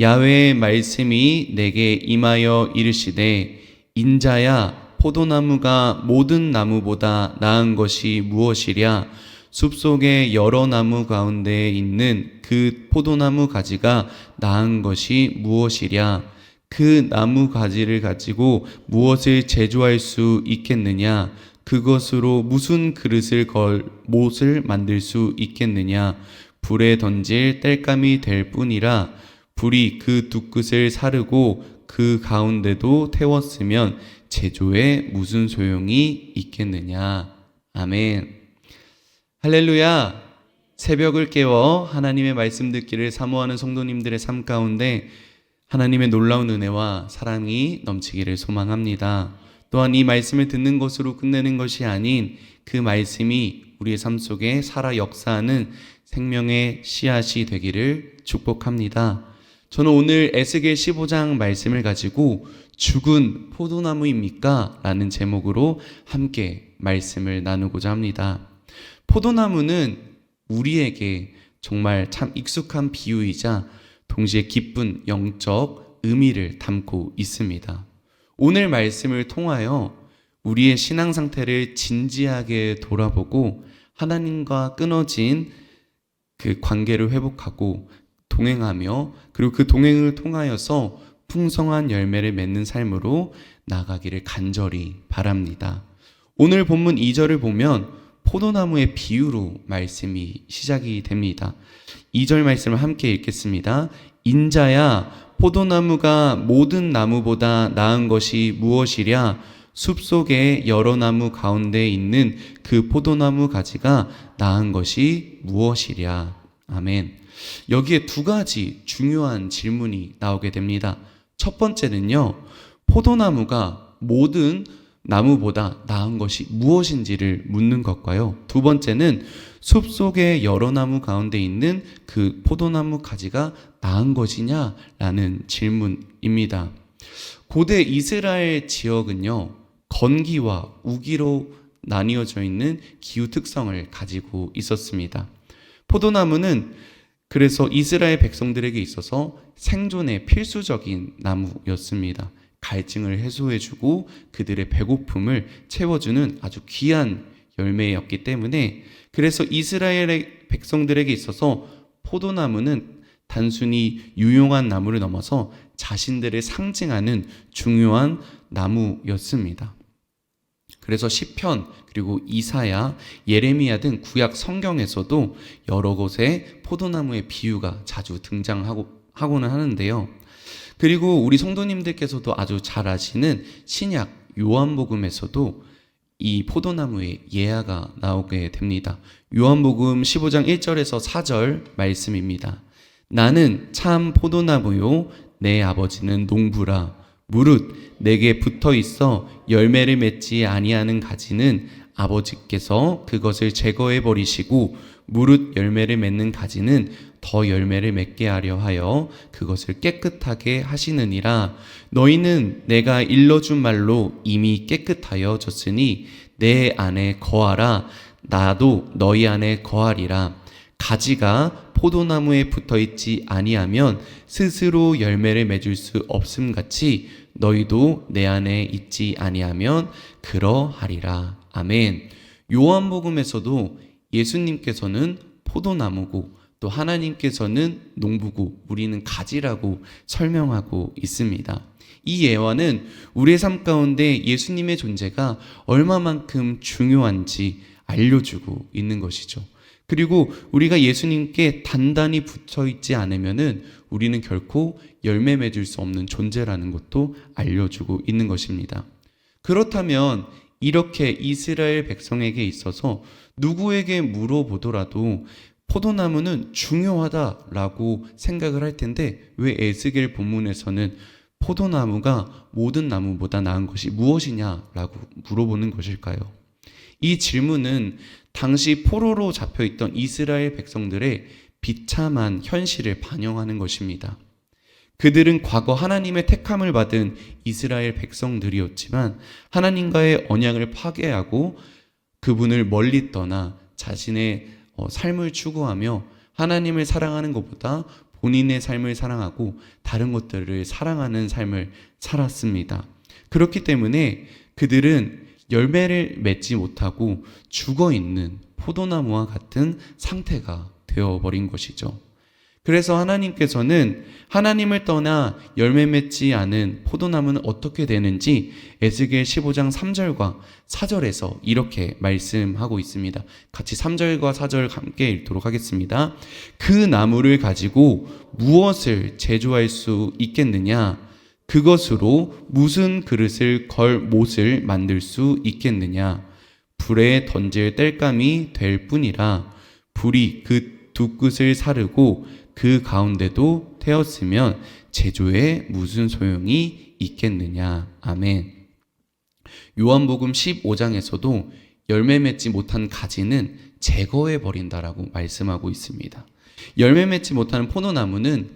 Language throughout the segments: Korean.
야훼의 말씀이 내게 임하여 이르시되 인자야 포도나무가 모든 나무보다 나은 것이 무엇이랴 숲속의 여러 나무 가운데 있는 그 포도나무 가지가 나은 것이 무엇이랴 그 나무 가지를 가지고 무엇을 제조할 수 있겠느냐 그것으로 무슨 그릇을 못을 만들 수 있겠느냐 불에 던질 땔감이 될 뿐이라 불이 그 두 끝을 사르고 그 가운데도 태웠으면 제조에 무슨 소용이 있겠느냐. 아멘. 할렐루야. 새벽을 깨워 하나님의 말씀 듣기를 사모하는 성도님들의 삶 가운데 하나님의 놀라운 은혜와 사랑이 넘치기를 소망합니다. 또한 이 말씀을 듣는 것으로 끝내는 것이 아닌 그 말씀이 우리의 삶 속에 살아 역사하는 생명의 씨앗이 되기를 축복합니다. 저는 오늘 에스겔 15장 말씀을 가지고 죽은 포도나무입니까? 라는 제목으로 함께 말씀을 나누고자 합니다. 포도나무는 우리에게 정말 참 익숙한 비유이자 동시에 기쁜 영적 의미를 담고 있습니다. 오늘 말씀을 통하여 우리의 신앙 상태를 진지하게 돌아보고 하나님과 끊어진 그 관계를 회복하고 동행하며 그리고 그 동행을 통하여서 풍성한 열매를 맺는 삶으로 나가기를 간절히 바랍니다. 오늘 본문 2절을 보면 포도나무의 비유로 말씀이 시작이 됩니다. 2절 말씀을 함께 읽겠습니다. 인자야 포도나무가 모든 나무보다 나은 것이 무엇이랴 숲속의 여러 나무 가운데 있는 그 포도나무 가지가 나은 것이 무엇이랴. 아멘. 여기에 두 가지 중요한 질문이 나오게 됩니다. 첫 번째는요, 포도나무가 모든 나무보다 나은 것이 무엇인지를 묻는 것과요. 두 번째는 숲속의 여러 나무 가운데 있는 그 포도나무 가지가 나은 것이냐라는 질문입니다. 고대 이스라엘 지역은요, 건기와 우기로 나뉘어져 있는 기후 특성을 가지고 있었습니다. 포도나무는 그래서 이스라엘 백성들에게 있어서 생존에 필수적인 나무였습니다. 갈증을 해소해주고 그들의 배고픔을 채워주는 아주 귀한 열매였기 때문에 그래서 이스라엘의 백성들에게 있어서 포도나무는 단순히 유용한 나무를 넘어서 자신들을 상징하는 중요한 나무였습니다. 그래서 시편 그리고 이사야, 예레미야 등 구약 성경에서도 여러 곳에 포도나무의 비유가 자주 등장하고는 하는데요. 그리고 우리 성도님들께서도 아주 잘 아시는 신약 요한복음에서도 이 포도나무의 예화가 나오게 됩니다. 요한복음 15장 1절에서 4절 말씀입니다. 나는 참 포도나무요 내 아버지는 농부라. 무릇 내게 붙어 있어 열매를 맺지 아니하는 가지는 아버지께서 그것을 제거해 버리시고 무릇 열매를 맺는 가지는 더 열매를 맺게 하려 하여 그것을 깨끗하게 하시느니라. 너희는 내가 일러준 말로 이미 깨끗하여 졌으니 내 안에 거하라. 나도 너희 안에 거하리라. 가지가 포도나무에 붙어있지 아니하면 스스로 열매를 맺을 수 없음 같이 너희도 내 안에 있지 아니하면 그러하리라. 아멘. 요한복음에서도 예수님께서는 포도나무고 또 하나님께서는 농부고 우리는 가지라고 설명하고 있습니다. 이 예화는 우리의 삶 가운데 예수님의 존재가 얼마만큼 중요한지 알려주고 있는 것이죠. 그리고 우리가 예수님께 단단히 붙어있지 않으면은 우리는 결코 열매 맺을 수 없는 존재라는 것도 알려주고 있는 것입니다. 그렇다면 이렇게 이스라엘 백성에게 있어서 누구에게 물어보더라도 포도나무는 중요하다라고 생각을 할 텐데 왜 에스겔 본문에서는 포도나무가 모든 나무보다 나은 것이 무엇이냐라고 물어보는 것일까요? 이 질문은 당시 포로로 잡혀있던 이스라엘 백성들의 비참한 현실을 반영하는 것입니다. 그들은 과거 하나님의 택함을 받은 이스라엘 백성들이었지만 하나님과의 언약을 파괴하고 그분을 멀리 떠나 자신의 삶을 추구하며 하나님을 사랑하는 것보다 본인의 삶을 사랑하고 다른 것들을 사랑하는 삶을 살았습니다. 그렇기 때문에 그들은 열매를 맺지 못하고 죽어있는 포도나무와 같은 상태가 되어버린 것이죠. 그래서 하나님께서는 하나님을 떠나 열매 맺지 않은 포도나무는 어떻게 되는지 에스겔 15장 3절과 4절에서 이렇게 말씀하고 있습니다. 같이 3절과 4절 함께 읽도록 하겠습니다. 그 나무를 가지고 무엇을 제조할 수 있겠느냐? 그것으로 무슨 그릇을 걸 못을 만들 수 있겠느냐? 불에 던질 땔감이 될 뿐이라. 불이 그 두 끝을 사르고 그 가운데도 태웠으면 제조에 무슨 소용이 있겠느냐. 아멘. 요한복음 15장에서도 열매 맺지 못한 가지는 제거해 버린다라고 말씀하고 있습니다. 열매 맺지 못하는 포도나무는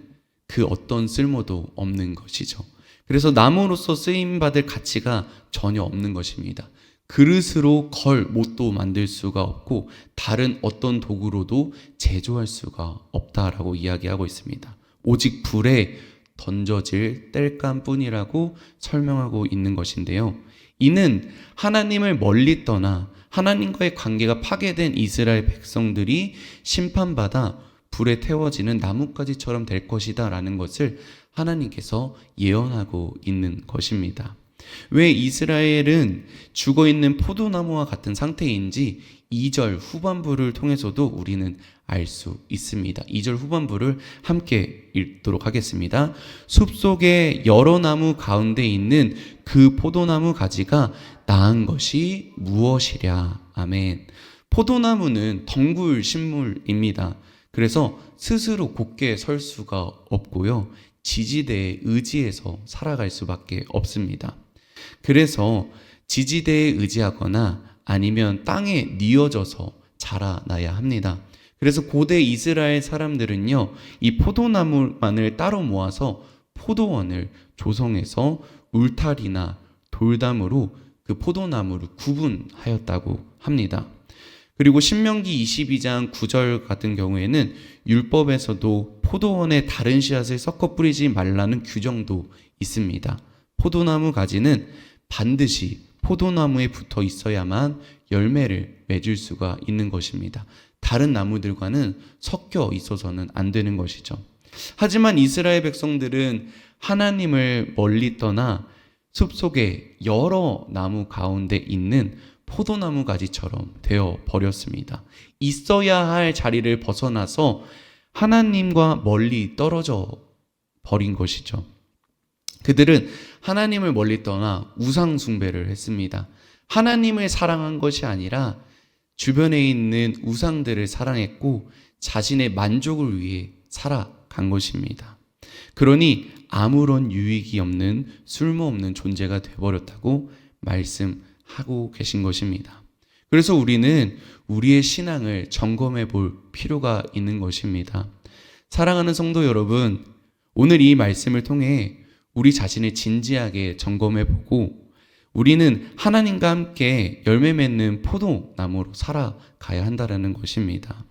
그 어떤 쓸모도 없는 것이죠. 그래서 나무로서 쓰임받을 가치가 전혀 없는 것입니다. 그릇으로 걸 못도 만들 수가 없고 다른 어떤 도구로도 제조할 수가 없다라고 이야기하고 있습니다. 오직 불에 던져질 땔감뿐이라고 설명하고 있는 것인데요. 이는 하나님을 멀리 떠나 하나님과의 관계가 파괴된 이스라엘 백성들이 심판받아 불에 태워지는 나뭇가지처럼 될 것이다 라는 것을 하나님께서 예언하고 있는 것입니다. 왜 이스라엘은 죽어있는 포도나무와 같은 상태인지 2절 후반부를 통해서도 우리는 알 수 있습니다. 2절 후반부를 함께 읽도록 하겠습니다. 숲속의 여러 나무 가운데 있는 그 포도나무 가지가 나은 것이 무엇이랴. 아멘. 포도나무는 덩굴 식물입니다. 그래서 스스로 곧게 설 수가 없고요. 지지대에 의지해서 살아갈 수밖에 없습니다. 그래서 지지대에 의지하거나 아니면 땅에 뉘어져서 자라나야 합니다. 그래서 고대 이스라엘 사람들은요, 이 포도나무만을 따로 모아서 포도원을 조성해서 울타리나 돌담으로 그 포도나무를 구분하였다고 합니다. 그리고 신명기 22장 9절 같은 경우에는 율법에서도 포도원에 다른 씨앗을 섞어 뿌리지 말라는 규정도 있습니다. 포도나무 가지는 반드시 포도나무에 붙어 있어야만 열매를 맺을 수가 있는 것입니다. 다른 나무들과는 섞여 있어서는 안 되는 것이죠. 하지만 이스라엘 백성들은 하나님을 멀리 떠나 숲속의 여러 나무 가운데 있는 포도나무 가지처럼 되어 버렸습니다. 있어야 할 자리를 벗어나서 하나님과 멀리 떨어져 버린 것이죠. 그들은 하나님을 멀리 떠나 우상 숭배를 했습니다. 하나님을 사랑한 것이 아니라 주변에 있는 우상들을 사랑했고 자신의 만족을 위해 살아간 것입니다. 그러니 아무런 유익이 없는 쓸모없는 존재가 되어버렸다고 말씀하고 계신 것입니다. 그래서 우리는 우리의 신앙을 점검해 볼 필요가 있는 것입니다. 사랑하는 성도 여러분, 오늘 이 말씀을 통해 우리 자신을 진지하게 점검해 보고 우리는 하나님과 함께 열매 맺는 포도나무로 살아가야 한다는 것입니다.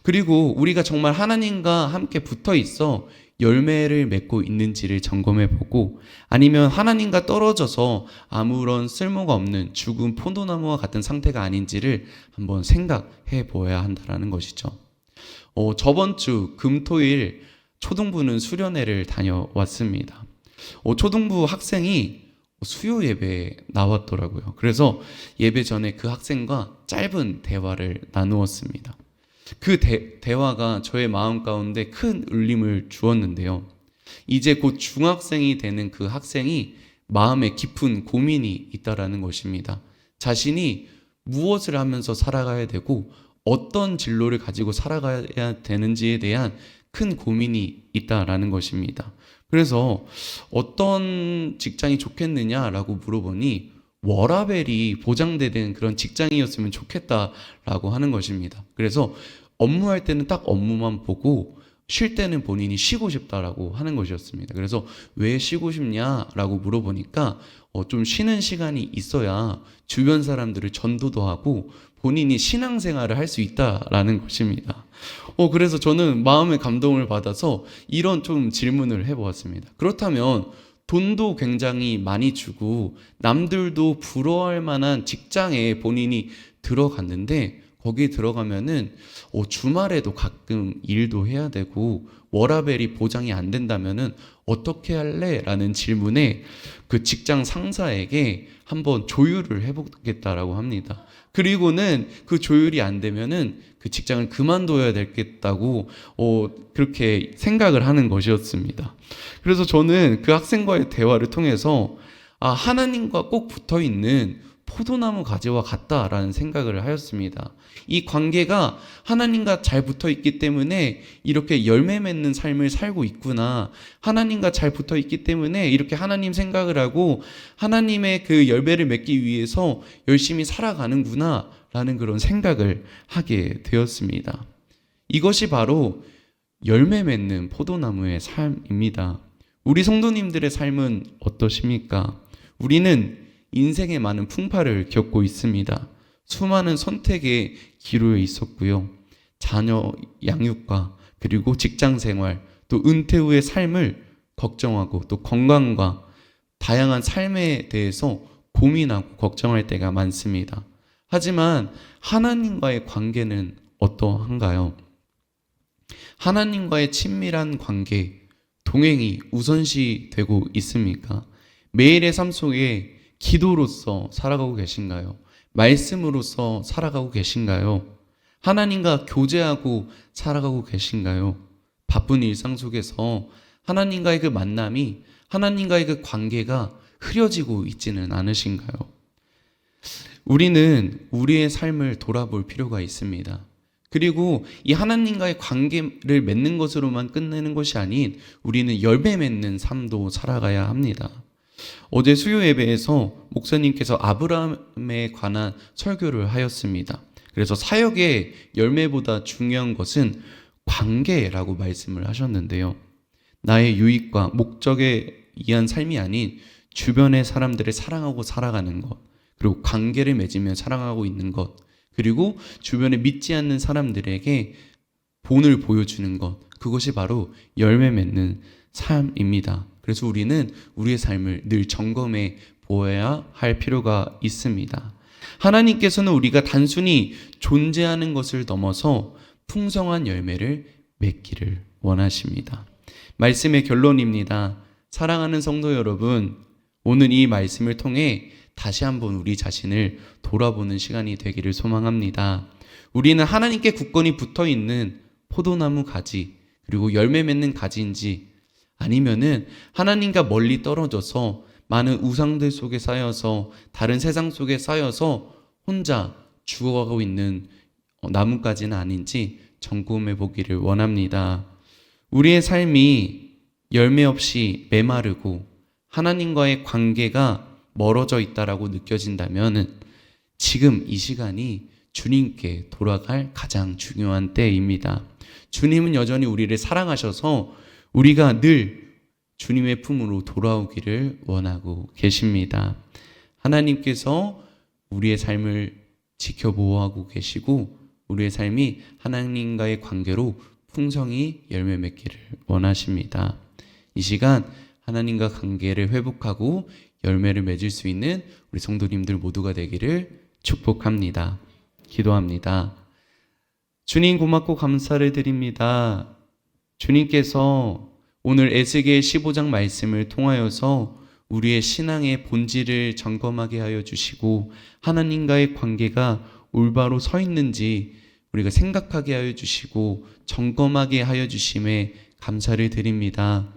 그리고 우리가 정말 하나님과 함께 붙어 있어 열매를 맺고 있는지를 점검해 보고 아니면 하나님과 떨어져서 아무런 쓸모가 없는 죽은 포도나무와 같은 상태가 아닌지를 한번 생각해 보아야 한다는 것이죠. 저번 주 금토일 초등부는 수련회를 다녀왔습니다. 초등부 학생이 수요 예배에 나왔더라고요. 그래서 예배 전에 그 학생과 짧은 대화를 나누었습니다. 그 대화가 저의 마음 가운데 큰 울림을 주었는데요. 이제 곧 중학생이 되는 그 학생이 마음에 깊은 고민이 있다라는 것입니다. 자신이 무엇을 하면서 살아가야 되고 어떤 진로를 가지고 살아가야 되는지에 대한 큰 고민이 있다라는 것입니다. 그래서 어떤 직장이 좋겠느냐라고 물어보니 워라밸이 보장되는 그런 직장이었으면 좋겠다라고 하는 것입니다. 그래서 업무할 때는 딱 업무만 보고 쉴 때는 본인이 쉬고 싶다라고 하는 것이었습니다. 그래서 왜 쉬고 싶냐라고 물어보니까 좀 쉬는 시간이 있어야 주변 사람들을 전도도 하고 본인이 신앙생활을 할 수 있다라는 것입니다. 그래서 저는 마음의 감동을 받아서 이런 좀 질문을 해보았습니다. 그렇다면 돈도 굉장히 많이 주고 남들도 부러워할 만한 직장에 본인이 들어갔는데 거기 들어가면은 주말에도 가끔 일도 해야 되고 워라밸이 보장이 안 된다면은 어떻게 할래? 라는 질문에 그 직장 상사에게 한번 조율을 해보겠다라고 합니다. 그리고는 그 조율이 안 되면은 그 직장을 그만둬야 되겠다고 그렇게 생각을 하는 것이었습니다. 그래서 저는 그 학생과의 대화를 통해서 하나님과 꼭 붙어 있는 포도나무 가지와 같다라는 생각을 하였습니다. 이 관계가 하나님과 잘 붙어 있기 때문에 이렇게 열매 맺는 삶을 살고 있구나. 하나님과 잘 붙어 있기 때문에 이렇게 하나님 생각을 하고 하나님의 그 열매를 맺기 위해서 열심히 살아가는구나 라는 그런 생각을 하게 되었습니다. 이것이 바로 열매 맺는 포도나무의 삶입니다. 우리 성도님들의 삶은 어떠십니까? 우리는 인생의 많은 풍파를 겪고 있습니다. 수많은 선택의 기로에 있었고요. 자녀 양육과 그리고 직장 생활, 또 은퇴 후의 삶을 걱정하고 또 건강과 다양한 삶에 대해서 고민하고 걱정할 때가 많습니다. 하지만 하나님과의 관계는 어떠한가요? 하나님과의 친밀한 관계, 동행이 우선시 되고 있습니까? 매일의 삶 속에 기도로서 살아가고 계신가요? 말씀으로서 살아가고 계신가요? 하나님과 교제하고 살아가고 계신가요? 바쁜 일상 속에서 하나님과의 그 만남이, 하나님과의 그 관계가 흐려지고 있지는 않으신가요? 우리는 우리의 삶을 돌아볼 필요가 있습니다. 그리고 이 하나님과의 관계를 맺는 것으로만 끝내는 것이 아닌 우리는 열매 맺는 삶도 살아가야 합니다. 어제 수요 예배에서 목사님께서 아브라함에 관한 설교를 하였습니다. 그래서 사역의 열매보다 중요한 것은 관계라고 말씀을 하셨는데요. 나의 유익과 목적에 의한 삶이 아닌 주변의 사람들을 사랑하고 살아가는 것, 그리고 관계를 맺으며 살아가고 있는 것, 그리고 주변에 믿지 않는 사람들에게 본을 보여주는 것, 그것이 바로 열매 맺는 삶입니다. 그래서 우리는 우리의 삶을 늘 점검해 보아야 할 필요가 있습니다. 하나님께서는 우리가 단순히 존재하는 것을 넘어서 풍성한 열매를 맺기를 원하십니다. 말씀의 결론입니다. 사랑하는 성도 여러분, 오늘 이 말씀을 통해 다시 한번 우리 자신을 돌아보는 시간이 되기를 소망합니다. 우리는 하나님께 굳건히 붙어 있는 포도나무 가지, 그리고 열매 맺는 가지인지, 아니면은 하나님과 멀리 떨어져서 많은 우상들 속에 쌓여서 다른 세상 속에 쌓여서 혼자 죽어가고 있는 나뭇가지는 아닌지 점검해 보기를 원합니다. 우리의 삶이 열매 없이 메마르고 하나님과의 관계가 멀어져 있다라고 느껴진다면 지금 이 시간이 주님께 돌아갈 가장 중요한 때입니다. 주님은 여전히 우리를 사랑하셔서 우리가 늘 주님의 품으로 돌아오기를 원하고 계십니다. 하나님께서 우리의 삶을 지켜보호하고 계시고 우리의 삶이 하나님과의 관계로 풍성히 열매 맺기를 원하십니다. 이 시간 하나님과 관계를 회복하고 열매를 맺을 수 있는 우리 성도님들 모두가 되기를 축복합니다. 기도합니다. 주님 고맙고 감사를 드립니다. 주님께서 오늘 에스겔 15장 말씀을 통하여서 우리의 신앙의 본질을 점검하게 하여 주시고 하나님과의 관계가 올바로 서 있는지 우리가 생각하게 하여 주시고 점검하게 하여 주심에 감사를 드립니다.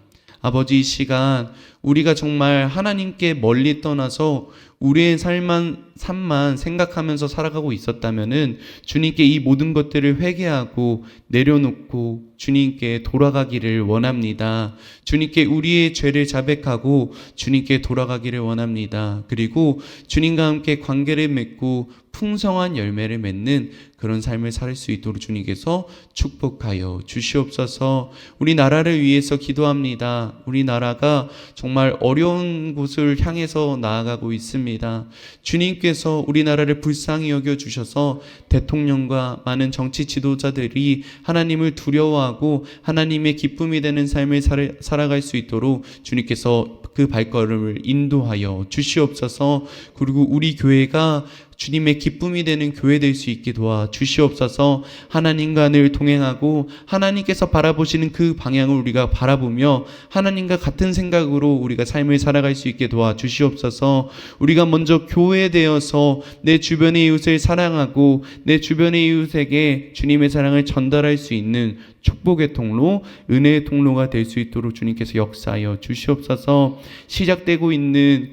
아버지, 이 시간 우리가 정말 하나님께 멀리 떠나서 우리의 삶만 생각하면서 살아가고 있었다면은 주님께 이 모든 것들을 회개하고 내려놓고 주님께 돌아가기를 원합니다. 주님께 우리의 죄를 자백하고 주님께 돌아가기를 원합니다. 그리고 주님과 함께 관계를 맺고 풍성한 열매를 맺는 그런 삶을 살 수 있도록 주님께서 축복하여 주시옵소서. 우리 나라를 위해서 기도합니다. 우리 나라가 정말 어려운 곳을 향해서 나아가고 있습니다. 주님께서 우리나라를 불쌍히 여겨주셔서 대통령과 많은 정치 지도자들이 하나님을 두려워하고 하나님의 기쁨이 되는 삶을 살아갈 수 있도록 주님께서 그 발걸음을 인도하여 주시옵소서. 그리고 우리 교회가 주님의 기쁨이 되는 교회 될 수 있게 도와 주시옵소서. 하나님과 늘 동행하고 하나님께서 바라보시는 그 방향을 우리가 바라보며 하나님과 같은 생각으로 우리가 삶을 살아갈 수 있게 도와 주시옵소서. 우리가 먼저 교회되어서 내 주변의 이웃을 사랑하고 내 주변의 이웃에게 주님의 사랑을 전달할 수 있는 축복의 통로, 은혜의 통로가 될 수 있도록 주님께서 역사하여 주시옵소서. 시작되고 있는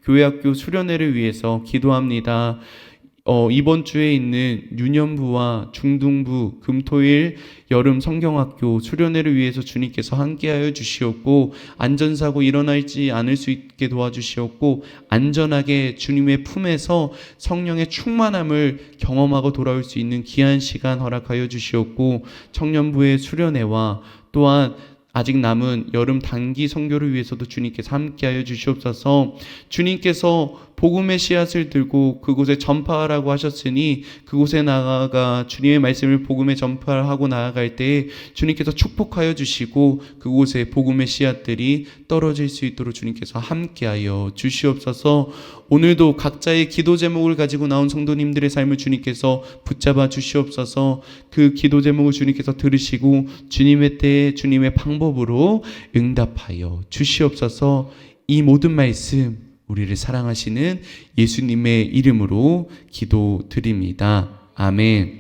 교회학교 수련회를 위해서 기도합니다. 이번 주에 있는 유년부와 중등부, 금토일, 여름 성경학교 수련회를 위해서 주님께서 함께하여 주시옵고 안전사고 일어나지 않을 수 있게 도와주시옵고 안전하게 주님의 품에서 성령의 충만함을 경험하고 돌아올 수 있는 귀한 시간 허락하여 주시옵고 청년부의 수련회와 또한 아직 남은 여름 단기 선교를 위해서도 주님께서 함께하여 주시옵소서. 주님께서 복음의 씨앗을 들고 그곳에 전파하라고 하셨으니 그곳에 나아가 주님의 말씀을 복음에 전파하고 나아갈 때 주님께서 축복하여 주시고 그곳에 복음의 씨앗들이 떨어질 수 있도록 주님께서 함께하여 주시옵소서. 오늘도 각자의 기도 제목을 가지고 나온 성도님들의 삶을 주님께서 붙잡아 주시옵소서. 그 기도 제목을 주님께서 들으시고 주님의 때에 주님의 방법으로 응답하여 주시옵소서. 이 모든 말씀 우리를 사랑하시는 예수님의 이름으로 기도드립니다. 아멘.